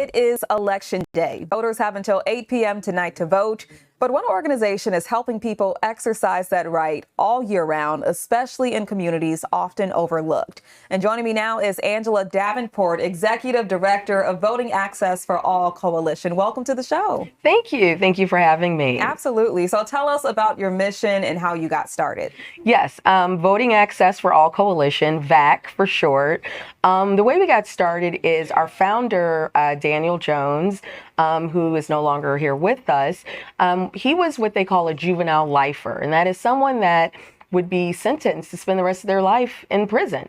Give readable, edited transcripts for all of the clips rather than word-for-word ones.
It is election day. Voters have until 8 p.m. tonight to vote. But one organization is helping people exercise that right all year round, especially in communities often overlooked. And joining me now is Angela Davenport, Executive Director of Voting Access for All Coalition. Welcome to the show. Thank you. Thank you for having me. Absolutely. So tell us about your mission and how you got started. Yes, Voting Access for All Coalition, VAC for short. The way we got started is our founder, Daniel Jones, who is no longer here with us. He was what they call a juvenile lifer, and that is someone that would be sentenced to spend the rest of their life in prison.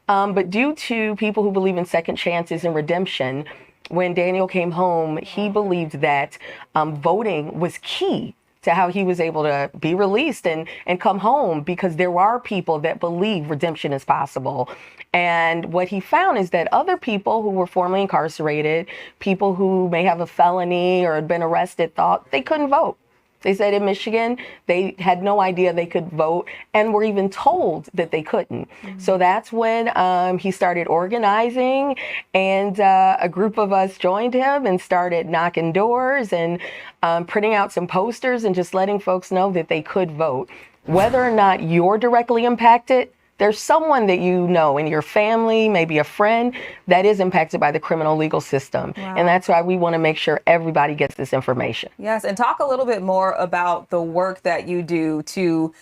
But due to people who believe in second chances and redemption, when Daniel came home, he believed that voting was key to how he was able to be released and come home, because there are people that believe redemption is possible. And what he found is that other people who were formerly incarcerated, people who may have a felony or had been arrested, thought they couldn't vote. They said in Michigan, they had no idea they could vote and were even told that they couldn't. So that's when he started organizing, and a group of us joined him and started knocking doors and printing out some posters and just letting folks know that they could vote. Whether or not you're directly impacted, there's someone that you know in your family, maybe a friend, that is impacted by the criminal legal system. Wow. And that's why we want to make sure everybody gets this information. Yes, and talk a little bit more about the work that you do to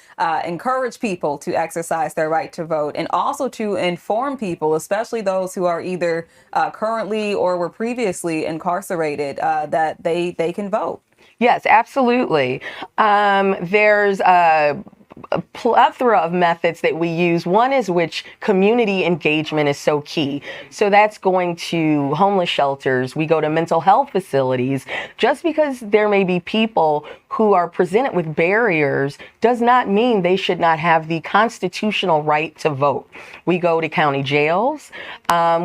encourage people to exercise their right to vote, and also to inform people, especially those who are either currently or were previously incarcerated, that they can vote. Yes, absolutely. There's a plethora of methods that we use. One is which community engagement is so key. So that's going to homeless shelters. We go to mental health facilities. Just because there may be people who are presented with barriers does not mean they should not have the constitutional right to vote. We go to county jails.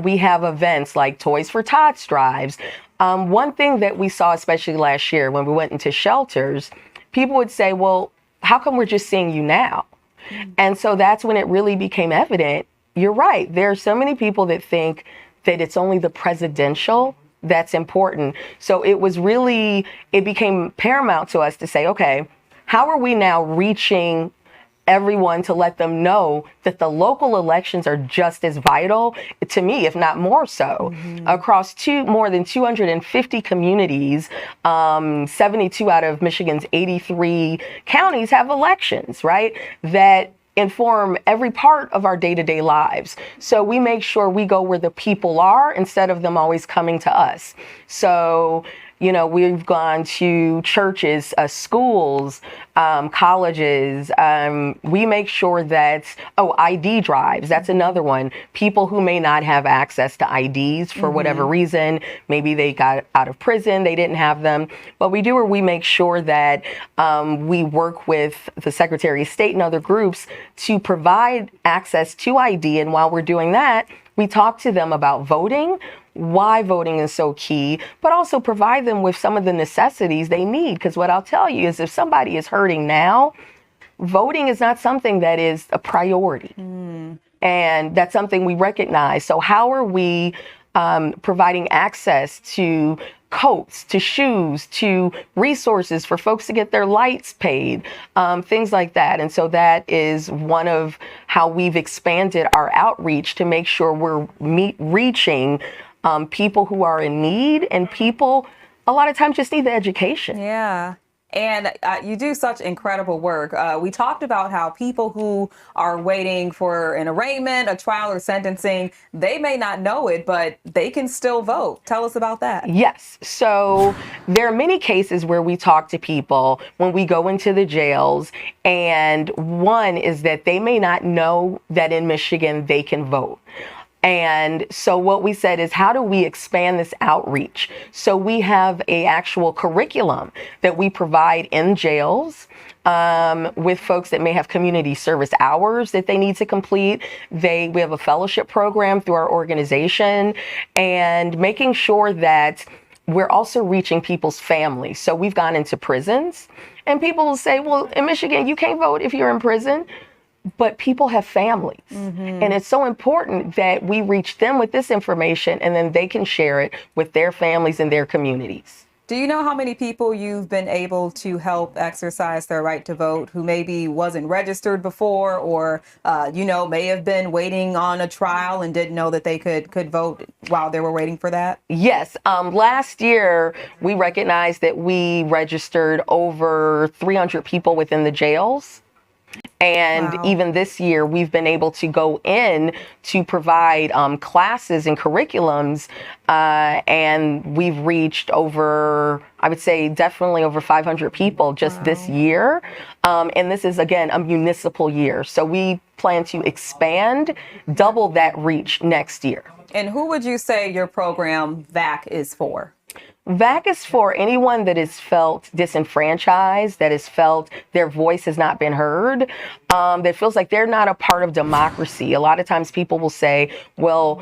We have events like Toys for Tots drives. One thing that we saw, especially last year when we went into shelters, people would say, well, how come we're just seeing you now? And so that's when it really became evident. You're right. There are so many people that think that it's only the presidential that's important. So it became paramount to us to say, okay, how are we now reaching everyone to let them know that the local elections are just as vital, to me, if not more so, across more than 250 communities. 72 out of Michigan's 83 counties have elections, right, that inform every part of our day-to-day lives. So we make sure we go where the people are instead of them always coming to us. So we've gone to churches, schools, colleges. We make sure that, ID drives, that's another one. People who may not have access to IDs for whatever reason, maybe they got out of prison, they didn't have them. What we do is we make sure that we work with the Secretary of State and other groups to provide access to ID. And while we're doing that, we talk to them about voting, why voting is so key, but also provide them with some of the necessities they need. Because what I'll tell you is if somebody is hurting now, voting is not something that is a priority. And that's something we recognize. So how are we providing access to coats, to shoes, to resources for folks to get their lights paid, things like that. And so that is one of how we've expanded our outreach to make sure we're reaching people who are in need, and people a lot of times just need the education. Yeah. And you do such incredible work. We talked about how people who are waiting for an arraignment, a trial, or sentencing, they may not know it, but they can still vote. Tell us about that. Yes. So there are many cases where we talk to people when we go into the jails. And one is that they may not know that in Michigan they can vote. And so what we said is, how do we expand this outreach? So we have an actual curriculum that we provide in jails with folks that may have community service hours that they need to complete. We have a fellowship program through our organization, and making sure that we're also reaching people's families. So we've gone into prisons, and people will say, well, in Michigan, you can't vote if you're in prison. but people have families. And it's so important that we reach them with this information and then they can share it with their families and their communities. Do you know how many people you've been able to help exercise their right to vote who maybe wasn't registered before or, may have been waiting on a trial and didn't know that they could vote while they were waiting for that? Yes. Last year, we recognized that we registered over 300 people within the jails. And Wow. even this year, we've been able to go in to provide classes and curriculums, and we've reached over, I would say, definitely over 500 people just this year. And this is, again, a municipal year. So we plan to expand, double that reach next year. And who would you say your program VAC is for? VAC is for anyone that has felt disenfranchised, that has felt their voice has not been heard, that feels like they're not a part of democracy. A lot of times people will say, well,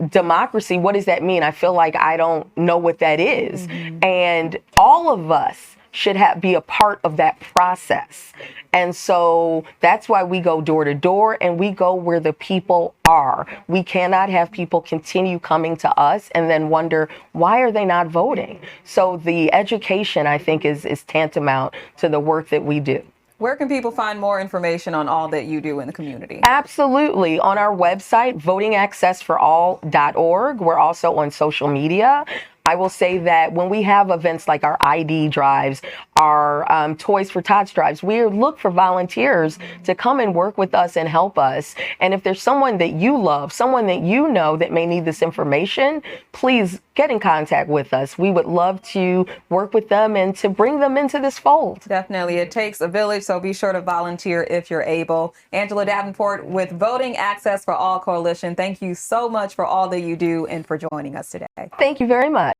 democracy, what does that mean? I feel like I don't know what that is. And all of us should be a part of that process. And so that's why we go door to door and we go where the people are. We cannot have people continue coming to us and then wonder, why are they not voting? So the education, I think, is tantamount to the work that we do. Where can people find more information on all that you do in the community? Absolutely. On our website, votingaccessforall.org. We're also on social media. I will say that when we have events like our ID drives, our Toys for Tots drives, we look for volunteers to come and work with us and help us. And if there's someone that you love, someone that you know that may need this information, please get in contact with us. We would love to work with them and to bring them into this fold. Definitely. It takes a village, so be sure to volunteer if you're able. Angela Davenport with Voting Access for All Coalition, thank you so much for all that you do and for joining us today. Thank you very much.